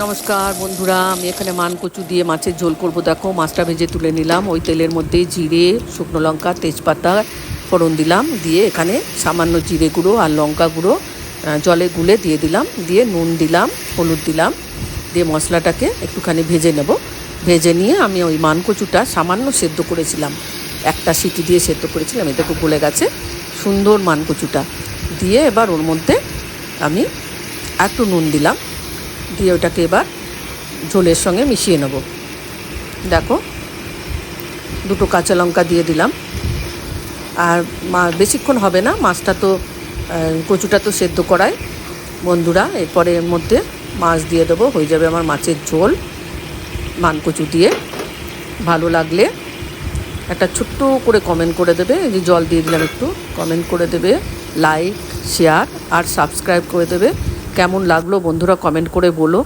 নমস্কার বন্ধুরা, আমি এখানে মানকচু দিয়ে মাছের ঝোল করব। দেখো, মাছটা ভেজে তুলে নিলাম। ওই তেলের মধ্যে জিরে, শুকনো লঙ্কা, তেজপাতা ফোড়ন দিলাম। দিয়ে এখানে সামান্য জিরে গুঁড়ো আর লঙ্কা গুঁড়ো জলে গুলে দিয়ে দিলাম। দিয়ে নুন দিলাম, হলুদ দিলাম। দিয়ে মশলাটাকে একটুখানি ভেজে নেব। ভেজে নিয়ে আমি ওই মানকচুটা সামান্য সেদ্ধ করেছিলাম, একটা সিটি দিয়ে সেদ্ধ করেছিলাম, এটা খুব গলে গেছে সুন্দর মানকচুটা। দিয়ে এবার ওর মধ্যে আমি একটু নুন দিলাম। দিয়ে ওটাকে এবার ঝোলের সঙ্গে মিশিয়ে নেব। দেখো, দুটো কাঁচা লঙ্কা দিয়ে দিলাম। আর বেশিক্ষণ হবে না, মাছটা তো কচুটা তো সেদ্ধ করায় বন্ধুরা। এরপরে এর মধ্যে মাছ দিয়ে দেবো, হয়ে যাবে আমার মাছের ঝোল মানকচু দিয়ে। ভালো লাগলে একটা ছোট্ট করে কমেন্ট করে দেবে। এই যে জল দিয়ে দিলাম, একটু কমেন্ট করে দেবে, লাইক, শেয়ার আর সাবস্ক্রাইব করে দেবে। কেমন লাগলো বন্ধুরা কমেন্ট করে বলো।